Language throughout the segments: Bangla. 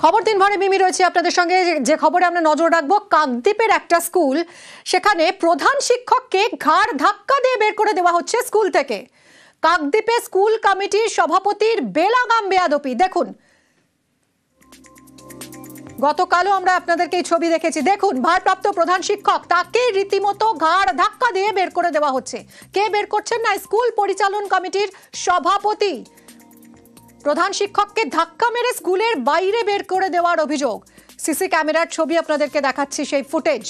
খবর দিনভরে মিমি রয়েছে আপনাদের সঙ্গে। যে খবরে আমরা নজর রাখবো, কাকদ্বীপের একটা স্কুল, সেখানে প্রধান শিক্ষককে ঘাড় ধাক্কা দিয়ে বের করে দেওয়া হচ্ছে স্কুল থেকে। কাকদ্বীপে স্কুল কমিটির সভাপতির বেলাগাম বেয়াদপি দেখুন। গতকালও আমরা আপনাদেরকে এই ছবি দেখেছি। দেখুন, ভারপ্রাপ্ত প্রধান শিক্ষক, তাকে রীতিমতো ঘাড় ধাক্কা দিয়ে বের করে দেওয়া হচ্ছে। কে বের করছেন? না, স্কুল পরিচালন কমিটির সভাপতি। প্রধান শিক্ষককে ধাক্কা মেরে স্কুলের বাইরে বের করে দেওয়ার অভিযোগ। সিসি ক্যামেরার ছবি আপনাদেরকে দেখাচ্ছি, সেই ফুটেজ।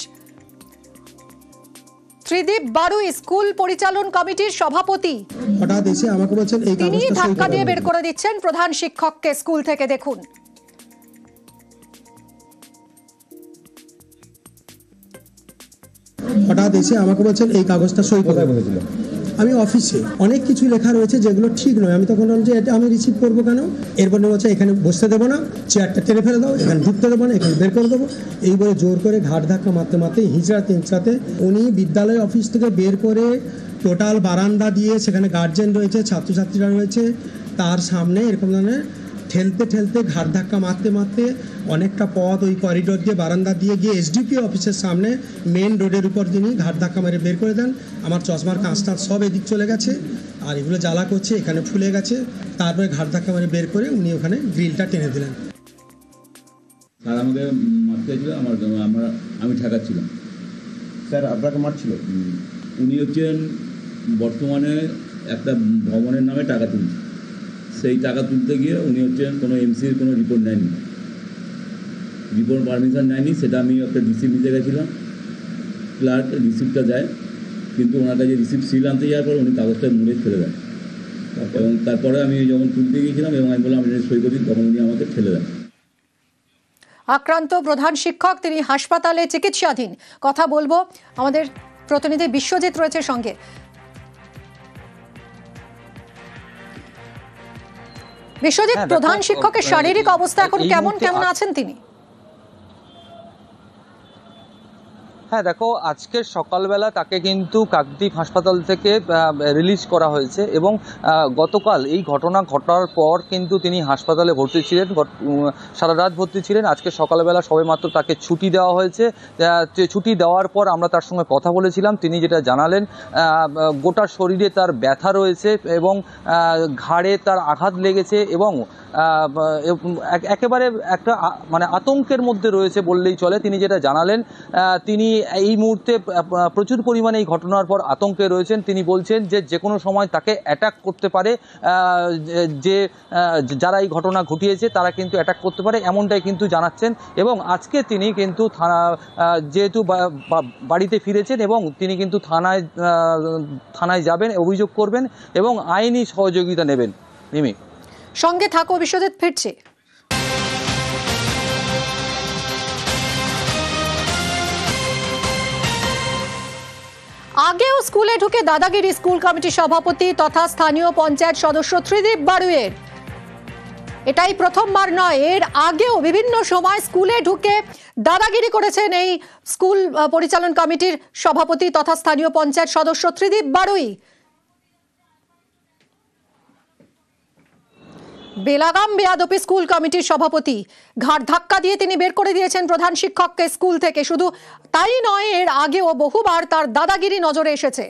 ত্রিদীপ বারুই স্কুল পরিচালন কমিটির সভাপতি, হঠাৎ এসে আমাকে বলছেন এই তিনি ধাক্কা দিয়ে বের করে দিচ্ছেন প্রধান শিক্ষককে স্কুল থেকে। দেখুন, হঠাৎ এসে আমাকে বলছেন এই কাগজটা সই করে বলেছিল। আমি অফিসে অনেক কিছু লেখা রয়েছে যেগুলো ঠিক নয়। আমি তখন বললাম যে এটা আমি রিসিভ করবো কেন? এরপর বলছে এখানে বসতে দেবো না, চেয়ারটা টেনে ফেলে দাও, এখানে ঢুকতে দেবো না, এখানে বের করে দেবো। এই বলে জোর করে ঘাট ধাক্কা মারতে মারতে হিঁচড়াতে উনি বিদ্যালয় অফিস থেকে বের করে টোটাল বারান্দা দিয়ে, সেখানে গার্জেন রয়েছে, ছাত্রছাত্রীরা রয়েছে, তার সামনে এরকম ধরনের ঠেলতে ঘাট ধাক্কা মারতে অনেকটা পথ ওই করিডোর দিয়ে বারান্দা দিয়ে গিয়ে এসডিপিও অফিসের সামনে মেন রোডের উপর তিনি ঘাট ধাক্কা মেরে বের করে দেন। আমার চশমার কাঁচটা সব এদিক চলে গেছে, আর এগুলো জ্বালা করছে, এখানে ফুলে গেছে। তারপরে ঘাট ধাক্কা মেরে বের করে উনি ওখানে গ্রিলটা টেনে দিলেন। স্যার আমাকে মারতে ছিল, আমি ঠেকাচ্ছিলাম। স্যার আপনাকে মারছিল? উনি হচ্ছেন বর্তমানে একটা ভবনের নামে টাকা তুলছে। সেই টাকা তুলতে গিয়ে উনি হচ্ছেন কোনো এমসির কোনো রিপোর্ট নেয়নি, রিপোর্ট পারমিশন নেয়নি। সেটা আমি একটা রিসিপ্ট নিতে গেছিলাম, ক্লার্ক রিসিপ্টটা দেয়, কিন্তু ওনার কাছে রিসিপ্ট সিল আনতে যাওয়ার পর উনি কাগজটা মুড়ে ফেলে দেন। এবং তারপরে আমি যখন তুলতে গিয়েছিলাম এবং আমি বললাম আমি সই করি, তখন উনি আমাকে ফেলে দেন। আক্রান্ত প্রধান শিক্ষক, তিনি হাসপাতালে চিকিৎসাধীন। কথা বলবো, আমাদের প্রতিনিধি বিশ্বজিৎ রয়েছে সঙ্গে। বিশ্বজিৎ, প্রধান শিক্ষকের শারীরিক অবস্থা এখন কেমন আছেন তিনি? হ্যাঁ দেখো, আজকের সকালবেলা তাকে কিন্তু কাকদ্বীপ হাসপাতাল থেকে রিলিজ করা হয়েছে এবং গতকাল এই ঘটনা ঘটার পর কিন্তু তিনি হাসপাতালে ভর্তি ছিলেন, সারা রাত ভর্তি ছিলেন। আজকে সকালবেলা সবেমাত্র তাকে ছুটি দেওয়া হয়েছে। ছুটি দেওয়ার পর আমরা তার সঙ্গে কথা বলেছিলাম। তিনি যেটা জানালেন, গোটা শরীরে তার ব্যথা রয়েছে এবং ঘাড়ে তার আঘাত লেগেছে এবং একেবারে একটা মানে আতঙ্কের মধ্যে রয়েছে বললেই চলে। তিনি যেটা জানালেন, তিনি এই মুহূর্তে প্রচুর পরিমাণে এই ঘটনার পর আতঙ্কে রয়েছেন। তিনি বলছেন যে কোনো সময় তাকে অ্যাটাক করতে পারে, যে যারা এই ঘটনা ঘটিয়েছে তারা কিন্তু অ্যাটাক করতে পারে, এমনটাই কিন্তু জানাচ্ছেন। এবং আজকে তিনি কিন্তু যেহেতু বাড়িতে ফিরেছেন এবং তিনি কিন্তু থানায় যাবেন, অভিযোগ করবেন এবং আইনি সহযোগিতা নেবেন। মিমি, সঙ্গে থাকো, বিশ্বজিৎ ফিরছে। আগেও স্কুলে ঢুকে দাদাগিরি স্কুল কমিটির সভাপতি তথা স্থানীয় পঞ্চায়েত সদস্য ত্রিদীপ বারুইয়ের। এটাই প্রথমবার নয়, এর আগেও বিভিন্ন সময় স্কুলে ঢুকে দাদাগিরি করেছেন এই স্কুল পরিচালন কমিটির সভাপতি তথা স্থানীয় পঞ্চায়েত সদস্য ত্রিদীপ বারুই। বেলাগাম বেয়াদপি স্কুল কমিটির সভাপতি, ঘাড় ধাক্কা দিয়ে তিনি বের করে দিয়েছেন প্রধান শিক্ষককে স্কুল থেকে। শুধু তাই নয়, এর আগেও বহুবার তার দাদাগিরি নজরে এসেছে।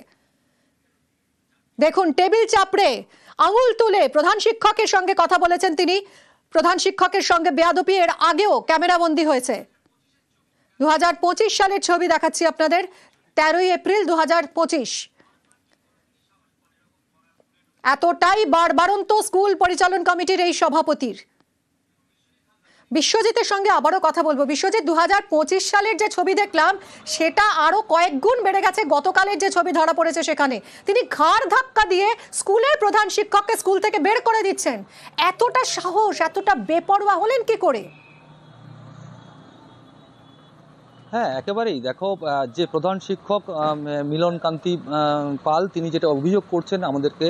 দেখুন, টেবিল চাপড়ে আঙুল তুলে প্রধান শিক্ষকের সঙ্গে কথা বলেছেন তিনি। প্রধান শিক্ষকের সঙ্গে বেয়াদপি এর আগেও ক্যামেরাবন্দি হয়েছে। 2025 সালের ছবি দেখাচ্ছি আপনাদের, 13ই এপ্রিল 2025। এতটাই বাড়বাড়ন্ত স্কুল পরিচালন কমিটির এই সভাপতির। বিশ্বজিতের সঙ্গে আবারও কথা বলবো। বিশ্বজিৎ, 2025 সালের যে ছবি দেখলাম সেটা আরো কয়েক গুণ বেড়ে গেছে গতকালের যে ছবি ধরা পড়েছে সেখানে। তিনি ঘাড় ধাক্কা দিয়ে স্কুলের প্রধান শিক্ষককে স্কুল থেকে বের করে দিচ্ছেন। এতটা সাহস, এতটা বেপরোয়া হলেন কি করে? হ্যাঁ একেবারেই। দেখো, যে প্রধান শিক্ষক মিলনকান্তি পাল, তিনি যেটা অভিযোগ করছেন আমাদেরকে,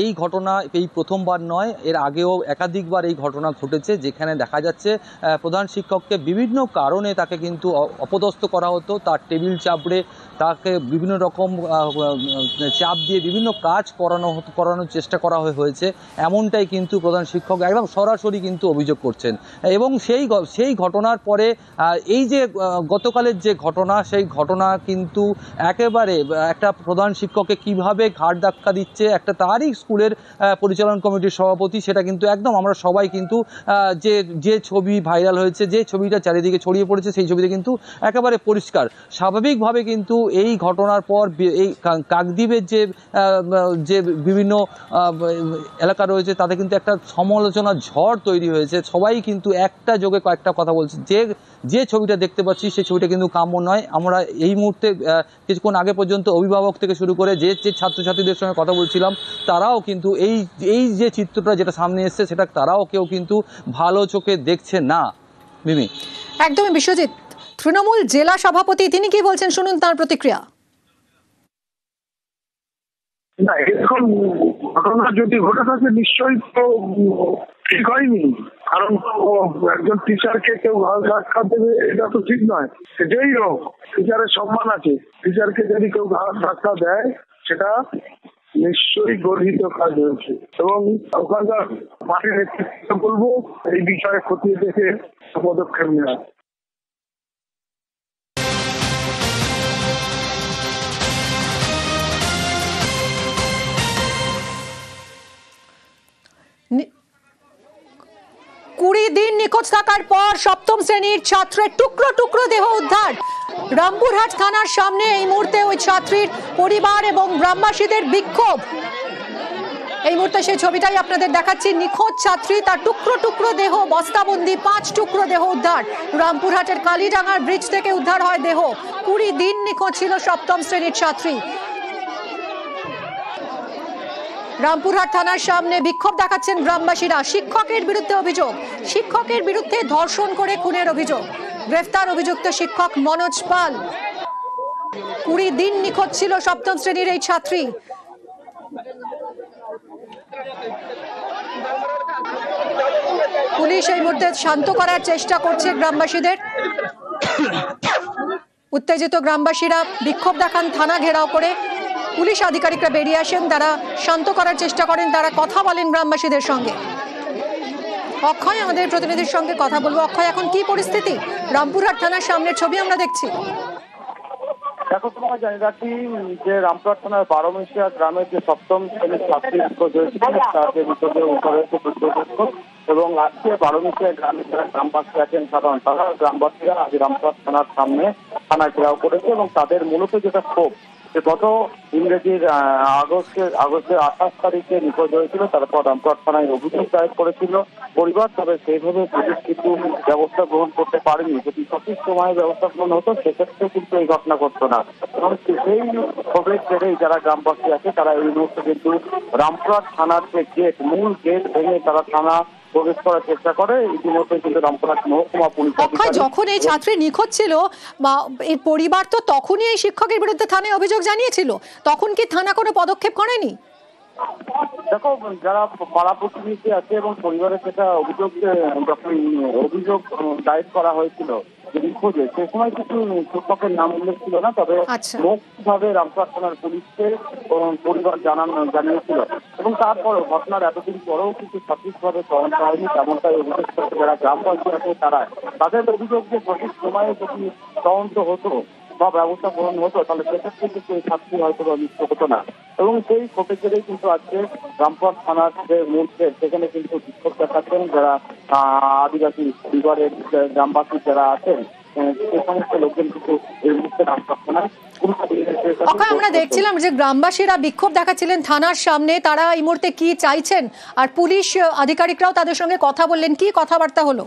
এই ঘটনা এই প্রথমবার নয়, এর আগেও একাধিকবার এই ঘটনা ঘটেছে, যেখানে দেখা যাচ্ছে প্রধান শিক্ষককে বিভিন্ন কারণে তাকে কিন্তু অপদস্থ করা হতো, তার টেবিল চাপড়ে তাকে বিভিন্ন রকম চাপ দিয়ে বিভিন্ন কাজ করানোর চেষ্টা করা হয়েছে, এমনটাই কিন্তু প্রধান শিক্ষক একদম সরাসরি কিন্তু অভিযোগ করছেন। এবং সেই ঘটনার পরে এই যে গতকালের যে ঘটনা, সেই ঘটনা কিন্তু একেবারে একটা প্রধান শিক্ষককে কিভাবে ঘাড় ধাক্কা দিচ্ছে একটা তারই স্কুলের পরিচালন কমিটির সভাপতি, সেটা কিন্তু একদম আমরা সবাই কিন্তু যে ছবি ভাইরাল হয়েছে, যে ছবিটা চারিদিকে ছড়িয়ে পড়েছে, সেই ছবিতে কিন্তু একেবারে পরিষ্কার। স্বাভাবিকভাবে কিন্তু এই ঘটনার পর এই কাকদ্বীপের যে বিভিন্ন এলাকা রয়েছে তাতে কিন্তু একটা সমালোচনার ঝড় তৈরি হয়েছে। সবাই কিন্তু একটা যোগে কয়েকটা কথা বলছে, যে ছবিটা দেখতে পাচ্ছি সেই ছবিটা কিন্তু কাম্য নয়। আমরা এই মুহূর্তে কিছুক্ষণ আগে পর্যন্ত অভিভাবক থেকে শুরু করে যে ছাত্রছাত্রীদের সঙ্গে কথা বলছিলাম, তারাও কিন্তু এই যে চিত্রটা যেটা সামনে এসছে সেটা তারাও কেউ কিন্তু ভালো চোখে দেখছে না। মিমি, একদমই। বিশ্বজিৎ, তৃণমূল জেলা সভাপতি তিনি কি বলছেন, শুনুন তার প্রতিক্রিয়া। না, এরকম ঘটনা যদি ঘটে থাকে নিশ্চয়ই তো ঠিক হয়নি, কারণ একজন টিচারকে কেউ ঘাড় ধাক্কা দেবে এটা তো ঠিক নয়। সেটাই হোক, টিচারের সম্মান আছে, টিচারকে যদি কেউ ঘাড় ধাক্কা দেয় সেটা নিশ্চয়ই গর্হিত কাজ হয়েছে এবং ওখানকার মাঠের নেতৃত্ব বলবো এই বিষয়ে খতিয়ে দেখে পদক্ষেপ নেওয়া। কুড়ি দিন নিখোঁজ থাকার পর সপ্তম শ্রেণীর ছাত্রের টুকরো টুকরো দেহ উদ্ধার। রামপুরহাট থানার সামনে এই মুহূর্তে ওই ছাত্রীর পরিবার এবং গ্রামবাসীদের বিক্ষোভ। এই মুহূর্তে সেই ছবিটাই আপনাদের দেখাচ্ছি। নিখোঁজ ছাত্রী, তার টুকরো টুকরো দেহ বস্তাবন্দি, 5 টুকরো দেহ উদ্ধার। রামপুরহাটের কালীডাঙ্গার ব্রিজ থেকে উদ্ধার হয় দেহ। 20 দিন নিখোঁজ ছিল সপ্তম শ্রেণীর ছাত্রী। রামপুরহাট থানার সামনে বিক্ষোভ দেখাচ্ছেন গ্রামবাসীরা। শিক্ষকের বিরুদ্ধে অভিযোগ, শিক্ষকের বিরুদ্ধে ধর্ষণ করে খুনের অভিযোগ। গ্রেফতার অভিযুক্ত শিক্ষক মনোজ পাল। 20 দিন নিখোঁজ ছিল সপ্তম শ্রেণীর এই ছাত্রী। পুলিশ এই মুহূর্তে শান্ত করার চেষ্টা করছে গ্রামবাসীদের। উত্তেজিত গ্রামবাসীরা বিক্ষোভ দেখান, থানা ঘেরাও করে। পুলিশ আধিকারিকরা বেরিয়ে আসেন, তারা শান্ত করার চেষ্টা করেন, তারা কথা বলেন গ্রামবাসীদের সঙ্গে। অক্ষয় আমাদের প্রতিনিধির সঙ্গে কথা বলবো। অক্ষয়, এখন কি পরিস্থিতি? রামপুরহাট থানার সামনের ছবি আমরা দেখছি। দেখো, তোমাকে জানিয়ে রাখি যে রামপুরহাট থানার 12মিশিয়া গ্রামের যে সপ্তম শ্রেণীর ছাত্রী নিখোঁজ হয়েছিল তাদের মৃতদেহ উদ্ধার হয়েছে এবং আজকে 12মিশিয়া গ্রামের যারা গ্রামবাসী আছেন সাধারণ তারা গ্রামবাসীরা আজ রামপুরহাট থানার সামনে থানা ঘেরাও করেছে এবং তাদের মূলত যেটা ক্ষোভ যে গত ইংরেজির আগস্টের 28 তারিখে নিখোঁজ হয়েছিল, তারপর রামপুরহাট থানায় অভিযোগ দায়ের করেছিল পরিবার। তবে সেইভাবে পুলিশ কিছু ব্যবস্থা গ্রহণ করতে পারেনি। যদি সঠিক সময়ে ব্যবস্থা গ্রহণ হতো সেক্ষেত্রে কিন্তু এই ঘটনা ঘটতো না। এবং সেই ক্ষোভের জেরেই যারা গ্রামবাসী আছে তারা এই মুহূর্তে কিন্তু রামপুরহাট থানার যে গেট, মূল গেট ভেঙে তারা থানা প্রবেশ করার চেষ্টা করে। ইতিমধ্যে কিন্তু রামপুরহাট মহকুমা পুলিশ যখন এই ছাত্রী নিখোঁজ ছিল বা এর পরিবার তো তখনই এই শিক্ষকের বিরুদ্ধে থানায় অভিযোগ জানিয়েছিল, তখন কি থানা কোনো পদক্ষেপ করেনি? দেখো, যারা পাড়া প্রতিবেশী আছে এবং পরিবারের সেটা অভিযোগ যখন অভিযোগ দায়ের করা হয়েছিল নিখোঁজে, সে সময় কিছু শিক্ষকের নাম উল্লেখ ছিল না। তবে মুখ্যভাবে রামপুরহাট থানার পুলিশকে পরিবার জানিয়েছিল এবং তারপরও ঘটনার এতদিন পরেও কিছু সঠিকভাবে তদন্ত হয়নি, তেমনটাই অভিযোগ করছে যারা গ্রামবাসী আছে তারা। তাদের অভিযোগ যে সঠিক সময়ে যদি তদন্ত হতো বা ব্যবস্থা গ্রহণ হতো তাহলে সেক্ষেত্রে কিন্তু এই ছাত্রী হয়তো মৃত্যু হতো না। এবং সেই ক্ষোভের জেরেই কিন্তু আজকে রামপুরহাট থানার যে মূর্তি সেখানে কিন্তু বিক্ষোভ দেখাচ্ছেন যারা আদিবাসী পরিবারের গ্রামবাসী যারা আছেন সেই সমস্ত লোকজন কিন্তু এই মুহূর্তে রামপুরহাট থানায়। আমরা দেখছিলাম যে গ্রামবাসীরা বিক্ষোভ দেখাচ্ছিলেন থানার সামনে, তারা এই মুহূর্তে কি চাইছেন আর পুলিশ আধিকারিকরাও তাদের সঙ্গে কথা বললেন, কি কথাবার্তা হলো?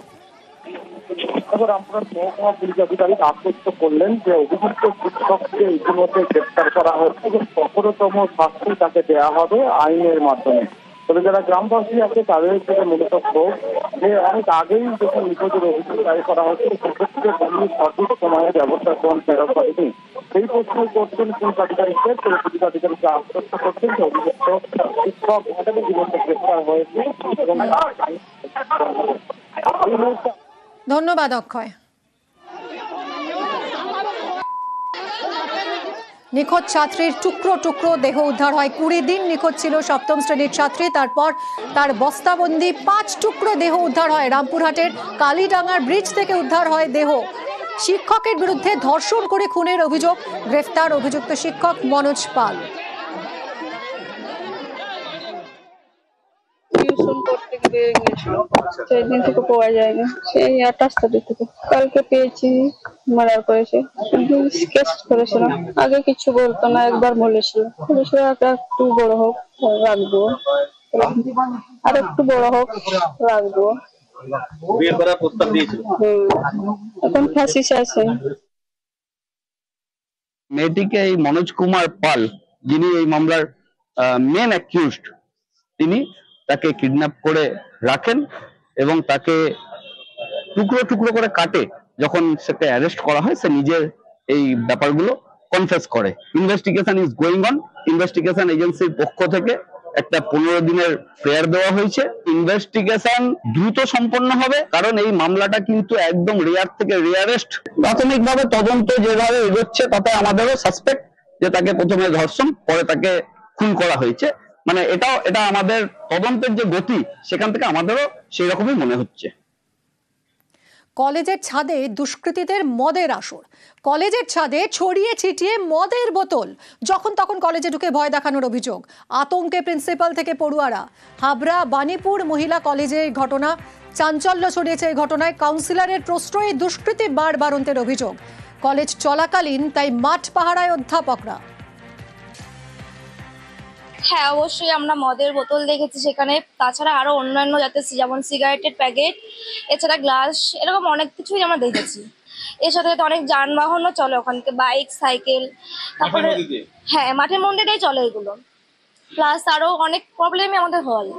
রামপুরহাট মহকুমা পুলিশ আধিকারিক আশ্বস্ত করলেন যে অভিযুক্ত শিক্ষককে ইতিমধ্যে গ্রেপ্তার করা হয়েছে এবং কঠোরতম শাস্তি তাকে দেওয়া হবে আইনের মাধ্যমে। তবে যারা গ্রামবাসী আছে তাদের থেকে মূলত ক্ষোভ যে অনেক আগেই যখন নিখোঁজের অভিযোগ দায়ের করা হয়েছে সেক্ষেত্রে পুলিশ সঠিক সময়ে ব্যবস্থা গ্রহণ করেনি। সেই প্রশ্ন করছেন পুলিশ আধিকারিকদের। পুলিশ আধিকারিককে আশ্বস্ত করছেন যে অভিযুক্ত শিক্ষক ইতিমধ্যে গ্রেপ্তার হয়েছে এবং ধন্যবাদ অক্ষয়। নিখোঁজ ছাত্রীর টুকরো টুকরো দেহ উদ্ধার হয়। 20 দিন নিখোঁজ ছিল সপ্তম শ্রেণীর ছাত্রী, তারপর তার বস্তাবন্দি 5 টুকরো দেহ উদ্ধার হয়। রামপুরহাটের কালীডাঙ্গার ব্রিজ থেকে উদ্ধার হয় দেহ। শিক্ষকের বিরুদ্ধে ধর্ষণ করে খুনের অভিযোগ, গ্রেফতার অভিযুক্ত শিক্ষক মনোজ পাল। টিউশন করতে গিয়ে গিয়েছিল, সেই দিন থেকে পাওয়া যায়নি, সেই 28 তারিখ থেকে। কালকে পেয়েছি, মার্ডার করেছে। কেস করেছিলাম, আগে কিছু বলতো না, একবার বলেছিল একটু বড় হোক রাখবো, আর একটু বড় হোক রাখবো। বিয়ে করার প্রস্তাব দিয়েছিল। এখন ফাঁসি চাইছে। মেয়েটিকে এই মনোজ কুমার পাল, যিনি এই মামলার মেন অ্যাকিউজড, তিনি তাকে কিডন্যাপ করে রাখেন এবং তাকে টুকরো টুকরো করে কাটে। যখন সেকে অ্যারেস্ট করা হয়, সে নিজের এই ব্যাপারগুলো কনফেস করে। Investigation is going on. Investigation এজেন্সির পক্ষ থেকে একটা 15 দিনের ফেয়ার দেওয়া হয়েছে। ইনভেস্টিগেশন দ্রুত সম্পন্ন হবে, কারণ এই মামলাটা কিন্তু একদম রেয়ার থেকে রেয়ারেস্ট। প্রাথমিকভাবে তদন্ত যেভাবে এগোচ্ছে তাতে আমাদেরও সাসপেক্ট যে তাকে প্রথমে ধর্ষণ, পরে তাকে খুন করা হয়েছে। মানে এটা আমাদের তদন্তের যে গতি, সেখান থেকে আমাদেরও সেই রকমই মনে হচ্ছে। কলেজের ছাদে দুষ্কৃতীদের মদের আসর। কলেজের ছাদে ছড়িয়ে ছিটিয়ে মদের বোতল, যখন তখন কলেজে ঢুকে ভয় দেখানোর অভিযোগ। আতঙ্কে প্রিন্সিপাল থেকে পড়ুয়ারা। হাবড়া বাণীপুর মহিলা কলেজে ঘটনা, চাঞ্চল্য ছড়িয়েছে এই ঘটনায়। কাউন্সিলরের প্রশ্রয়ে দুষ্কৃতী বাড়বাড়ন্তের অভিযোগ। কলেজ চলাকালীন তাই মাঠ পাহারায় অধ্যাপকরা। হ্যাঁ, অবশ্যই আমরা মদের বোতল দেখেছি সেখানে, তাছাড়া আরো অন্যান্য যাতে যেমন সিগারেটের প্যাকেট, এছাড়া গ্লাস, এরকম অনেক কিছুই আমরা দেখেছি। এর সাথে অনেক যানবাহনও চলে ওখান থেকে, বাইক, সাইকেল। তারপরে হ্যাঁ, মাঠের মন্দিরেই চলে এগুলো। প্লাস আরো অনেক প্রবলেমই আমাদের হয়।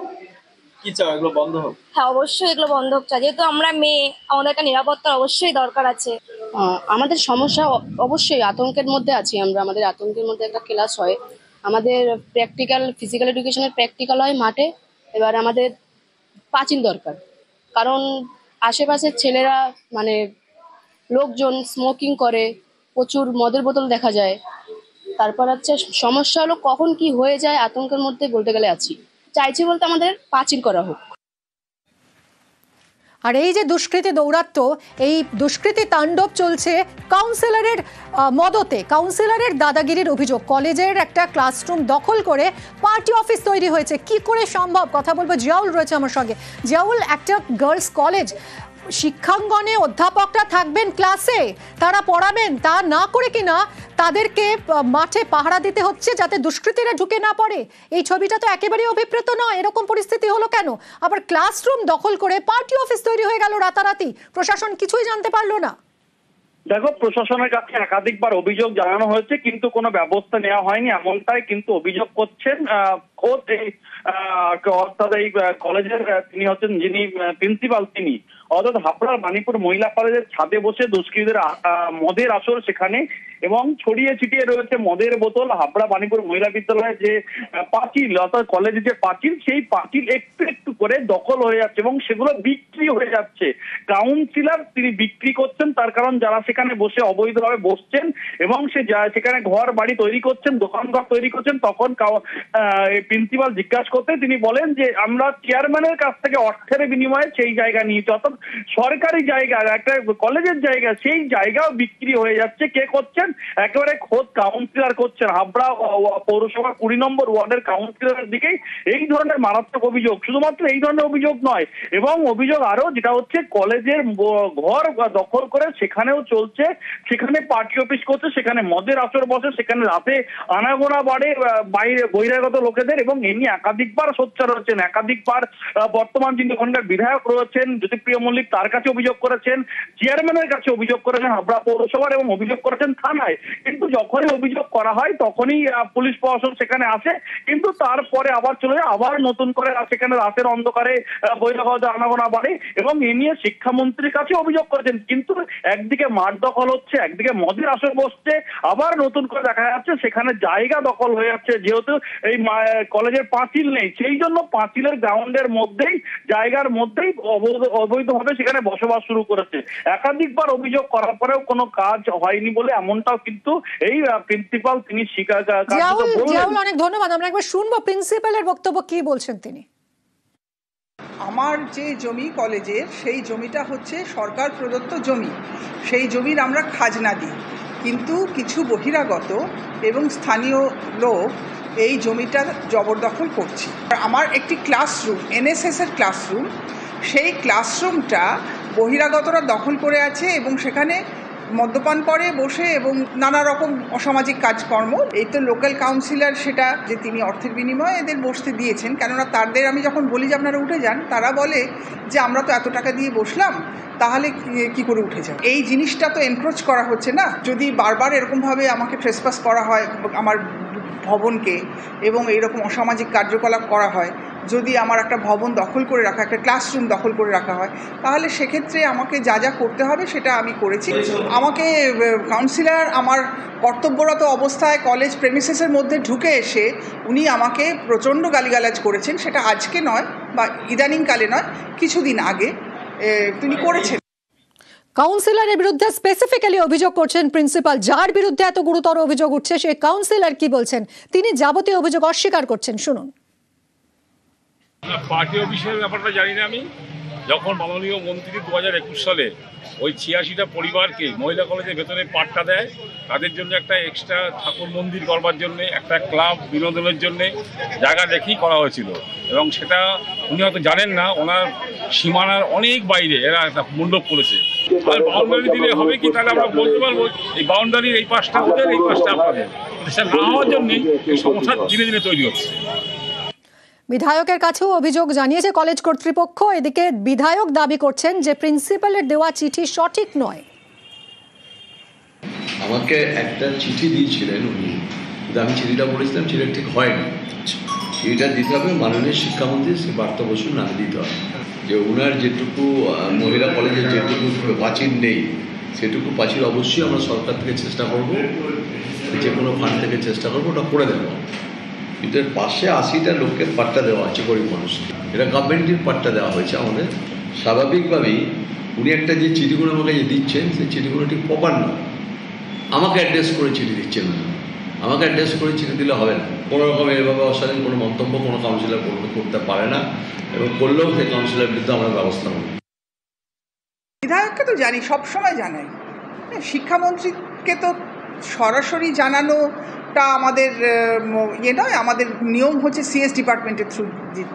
কি চাও এগুলো বন্ধ হোক? হ্যাঁ, অবশ্যই এগুলো বন্ধ হোক চাই, যেহেতু আমরা মেয়ে, আমাদের একটা নিরাপত্তার অবশ্যই দরকার আছে। আমাদের সমস্যা অবশ্যই আতঙ্কের মধ্যে আছি আমরা। আমাদের আতঙ্কের মধ্যে একটা ক্লাস হয়, আমাদের প্র্যাকটিক্যাল ফিজিক্যাল এডুকেশনের প্র্যাকটিক্যাল হয় মাঠে। এবার আমাদের পাঁচিল দরকার, কারণ আশেপাশের ছেলেরা মানে লোকজন স্মোকিং করে, প্রচুর মদের বোতল দেখা যায়। তারপর হচ্ছে সমস্যা হলো কখন কি হয়ে যায়, আতঙ্কের মধ্যে বলতে গেলে আছি। চাইছি বলতে আমাদের পাঁচিল করা হোক। আর এই যে দুষ্কৃতী দৌরাত্ম্য, এই দুষ্কৃতী তাণ্ডব চলছে কাউন্সিলরের মদতে। কাউন্সিলরের দাদাগিরির অভিযোগ। কলেজের একটা ক্লাসরুম দখল করে পার্টি অফিস তৈরি হয়েছে। কি করে সম্ভব? কথা বলবো, জিয়াউল রয়েছে আমার সঙ্গে। জিয়াউল, একটা গার্লস কলেজ, শিক্ষাঙ্গনে অধ্যাপকরা থাকবেন ক্লাসে, তারা পড়াবেন, তা না করে কিনা তাদেরকে মাঠে পাহারা দিতে হচ্ছে যাতে দুষ্কৃতীরা ঢুকে না পড়ে। এই ছবিটা তো একেবারেই অভিপ্রেত নয়। এরকম পরিস্থিতি হলো কেন? আবার ক্লাসরুম দখল করে পার্টি অফিস তৈরি হয়ে গেল রাতারাতি, প্রশাসন কিছুই জানতে পারলো না। দেখো, প্রশাসনের কাছে একাধিকবার অভিযোগ জানানো হয়েছে, কিন্তু কোনো ব্যবস্থা নেওয়া হয়নি, এমনটাই কিন্তু অভিযোগ করছেন খোদ অর্থাৎ এই কলেজের তিনি হচ্ছেন যিনি প্রিন্সিপাল, তিনি অর্থাৎ হাবড়ার বাণীপুর মহিলা কলেজের ছাদে বসে দুষ্কৃতীদের মদের আসর সেখানে, এবং ছড়িয়ে ছিটিয়ে রয়েছে মদের বোতল। হাবড়া বাণীপুর মহিলা বিদ্যালয়ের যে পাঁচিল, অর্থাৎ কলেজের যে পাঁচিল, সেই পাঁচিল একটু একটু করে দখল হয়ে যাচ্ছে এবং সেগুলো বিক্রি হয়ে যাচ্ছে। কাউন্সিলর তিনি বিক্রি করছেন, তার কারণ যারা সেখানে বসে অবৈধভাবে বসছেন এবং সেখানে ঘর বাড়ি তৈরি করছেন, দোকানঘর তৈরি করছেন, তখন প্রিন্সিপাল জিজ্ঞাসা করতে তিনি বলেন যে আমরা চেয়ারম্যানের কাছ থেকে অর্থের বিনিময়ে সেই জায়গা নিয়েছি। অর্থাৎ সরকারি জায়গা, একটা কলেজের জায়গা, সেই জায়গাও বিক্রি হয়ে যাচ্ছে। কে করছেন? একেবারে খোদ কাউন্সিলর করছেন। হাবড়া পৌরসভা 20 নম্বর ওয়ার্ডের কাউন্সিলরের দিকেই এই ধরনের মারাত্মক অভিযোগ। শুধুমাত্র এই ধরনের অভিযোগ নয়, এবং অভিযোগ আরো যেটা হচ্ছে কলেজের ঘর দখল করে সেখানেও চলছে, সেখানে পার্টি অফিস করছে, সেখানে মদের আসর বসে, সেখানে রাতে আনাগোনা বাড়ে বাইরে বহিরাগত লোকেদের, এবং এ নিয়ে একাধিকবার সোচ্চার হচ্ছেন। একাধিকবার বর্তমান যিনি ওখানকার বিধায়ক রয়েছেন জ্যোতিপ্রিয় মল্লিক, তার কাছে অভিযোগ করেছেন, চেয়ারম্যানের কাছে অভিযোগ করেছেন হাবড়া পৌরসভার, এবং অভিযোগ করেছেন থানায়। কিন্তু যখনই অভিযোগ করা হয় তখনই পুলিশ প্রশাসন সেখানে আসে, কিন্তু তারপরে আবার চলে যায়, আবার নতুন করে সেখানে রাতের অন্ধকারে বহিরাগত আনাগোনা বাড়ে, এবং এ নিয়ে শিক্ষামন্ত্রীর কাছে অভিযোগ করেছেন। কিন্তু একদিকে মাঠ দখল হচ্ছে, একদিকে মদের আসর বসছে, আবার নতুন করে দেখা যাচ্ছে সেখানে জায়গা দখল হয়ে যাচ্ছে। যেহেতু এই কলেজের পাঁচিল নেই, সেই জন্য পাঁচিলের গ্রাউন্ডের মধ্যেই, জায়গার মধ্যেই অবৈধ অবৈধভাবে সেখানে বসবাস শুরু করেছে। একাধিকবার অভিযোগ করার পরেও কোনো কাজ হয়নি বলে এমনটাও কিন্তু এই প্রিন্সিপাল তিনি স্বীকার জিয়াউল, অনেক ধন্যবাদ। আমরা একবার শুনবো প্রিন্সিপালের বক্তব্য, কি বলছেন তিনি। আমার যে জমি কলেজের, সেই জমিটা হচ্ছে সরকার প্রদত্ত জমি। সেই জমির আমরা খাজনা দিই, কিন্তু কিছু বহিরাগত এবং স্থানীয় লোক এই জমিটা জবরদখল করছে। আমার একটি ক্লাসরুম, এনএসএস-এর ক্লাসরুম, সেই ক্লাসরুমটা বহিরাগতরা দখল করে আছে এবং সেখানে মদ্যপান করে বসে এবং নানা রকম অসামাজিক কাজকর্ম। এই তো লোকাল কাউন্সিলর সেটা যে তিনি অর্থের বিনিময়ে এদের বসতে দিয়েছেন, কেননা তাদের আমি যখন বলি যে আপনারা উঠে যান, তারা বলে যে আমরা তো এত টাকা দিয়ে বসলাম, তাহলে কি করে উঠে যান। এই জিনিসটা তো এনক্রোচ করা হচ্ছে না। যদি বারবার এরকমভাবে আমাকে ট্রেসপাস করা হয় আমার ভবনকে এবং এইরকম অসামাজিক কার্যকলাপ করা হয়, যদি আমার একটা ভবন দখল করে রাখা, একটা ক্লাসরুম দখল করে রাখা হয়, তাহলে সেক্ষেত্রে আমাকে যা যা করতে হবে সেটা আমি করেছি। আমাকে কাউন্সিলর আমার কর্তব্যরত অবস্থায় কলেজ প্রেমিসেসের মধ্যে ঢুকে এসে উনি আমাকে প্রচণ্ড গালিগালাজ করেছেন। সেটা আজকে নয় বা ইদানিংকালে নয়, কিছুদিন আগে তিনি করেছেন। কাউন্সিলরের বিরুদ্ধে স্পেসিফিক্যালি অভিযোগ করছেন প্রিন্সিপাল। যার বিরুদ্ধে এত গুরুতর অভিযোগ উঠছে সেই কাউন্সিলর কি বলছেন, তিনি যাবতীয় অভিযোগ অস্বীকার করছেন, শুনুন। পার্টি অফিসের ব্যাপারটা জানি না আমি। যখন মাননীয় মন্ত্রী 2021 সালে ওই 86টা পরিবারকে মহিলা কলেজের ভেতরে পাট্টা দেয়, তাদের জন্য একটা এক্সট্রা ঠাকুর মন্দির করবার জন্যে, একটা ক্লাব বিনোদনের জন্যে জায়গা দেখেই করা হয়েছিল। এবং সেটা উনি হয়তো জানেন না, ওনার সীমানার অনেক বাইরে এরা একটা মণ্ডপ করেছে। আর বাউন্ডারি দিলে হবে কি, তাহলে আমরা বলতে পারবো এই বাউন্ডারির এই পাশটা ওদের, এই পাশটা আপনাদের। সেটা না হওয়ার জন্যই এই সমস্যা দিনে দিনে তৈরি হচ্ছে। বিধায়কের কাছেও অভিযোগ জানিয়েছে কলেজ কর্তৃপক্ষ। এদিকে বিধায়ক দাবি করছেন যে প্রিন্সিপালের দেওয়া চিঠি সঠিক নয়। আমাকে একটা চিঠি দিয়েছিলেন উনি, কিন্তু আমি চিঠিটা পড়েছিলাম, চিঠিটা ঠিক হয়নি। চিঠিটা দিতে হবে মাননীয় শিক্ষামন্ত্রী শ্রী পার্থ বসুর নামে দিতে হবে, যে ওনার যেটুকু মহিলা কলেজের যেটুকু প্রাচীর নেই, সেটুকু প্রাচীর অবশ্যই আমরা সরকার থেকে চেষ্টা করব, যে কোনো ফান্ড থেকে চেষ্টা করবো ওটা করে দেবো। কিন্তু এর পাশে 80টা লোকের পাট্টা দেওয়া আছে গরিব মানুষকে, এটা গভর্নমেন্টের পাট্টা দেওয়া হয়েছে আমাদের। স্বাভাবিকভাবেই উনি একটা যে চিঠিগুলো আমাকে যে দিচ্ছেন, সেই চিঠিগুলো ঠিক প্রপার না। আমাকে অ্যাড্রেস করে চিঠি দিচ্ছেন না, আমাকে অ্যাড্রেস করে চিঠি দিলে হবে না। কোনো রকম এভাবে অশালীন কোনো মন্তব্য কোনো কাউন্সিলর করতে পারে না, এবং করলেও সেই কাউন্সিলরের বিরুদ্ধে আমরা ব্যবস্থা নেব। বিধায়ককে তো জানি, সবসময় জানাই। শিক্ষামন্ত্রীকে তো সরাসরি জানানোটা আমাদের নয়, আমাদের নিয়ম হচ্ছে সিএস ডিপার্টমেন্টের থ্রু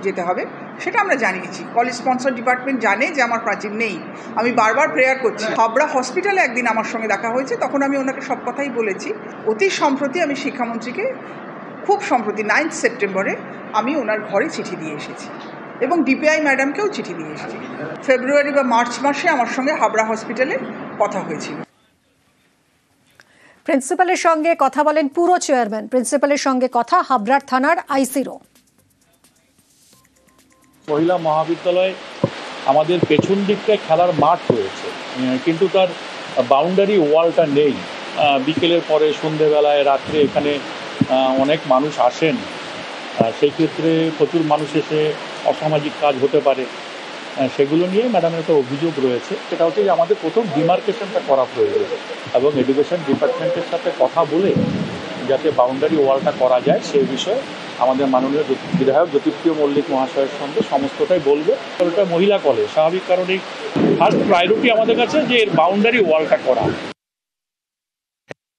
যেতে হবে, সেটা আমরা জানিয়েছি। কলেজ স্পন্সর ডিপার্টমেন্ট জানে যে আমার প্রাচীর নেই। আমি বারবার প্রেয়ার করছি। হাবড়া হসপিটালে একদিন আমার সঙ্গে দেখা হয়েছে, তখন আমি ওনাকে সব কথাই বলেছি। অতি সম্প্রতি আমি শিক্ষামন্ত্রীকে, খুব সম্প্রতি 9 সেপ্টেম্বরে আমি ওনার ঘরে চিঠি দিয়ে এসেছি এবং ডিপিআই ম্যাডামকেও চিঠি দিয়ে এসেছি। ফেব্রুয়ারি বা মার্চ মাসে আমার সঙ্গে হাবড়া হসপিটালে কথা হয়েছিল। প্রিন্সিপালের সঙ্গে কথা বলেন পুরো চেয়ারম্যান। প্রিন্সিপালের সঙ্গে কথা হাবড়ার থানার আইসিরও। মহিলা মহাবিদ্যালয়ে আমাদের পেছন দিকটায় খেলার মাঠ রয়েছে, কিন্তু তার বাউন্ডারি ওয়ালটা নেই। বিকেলের পরে সন্ধেবেলায় রাত্রে এখানে অনেক মানুষ আসেন, সেই ক্ষেত্রে প্রচুর মানুষ এসে অসামাজিক কাজ হতে পারে। সেগুলো নিয়ে ম্যাডামের একটা অভিযোগ রয়েছে। সেটা হচ্ছে যে আমাদের প্রথম ডিমার্কেশনটা করা প্রয়োজন এবং এডুকেশন ডিপার্টমেন্টের সাথে কথা বলে যাতে বাউন্ডারি ওয়ালটা করা যায় সেই বিষয়ে আমাদের মাননীয় বিধায়ক জ্যোতিপ্রিয় মল্লিক মহাশয়ের সঙ্গে সমস্তটাই বলবে। ওটা মহিলা কলেজ, স্বাভাবিক কারণেই ফার্স্ট প্রায়োরিটি আমাদের কাছে যে এর বাউন্ডারি ওয়ালটা করা।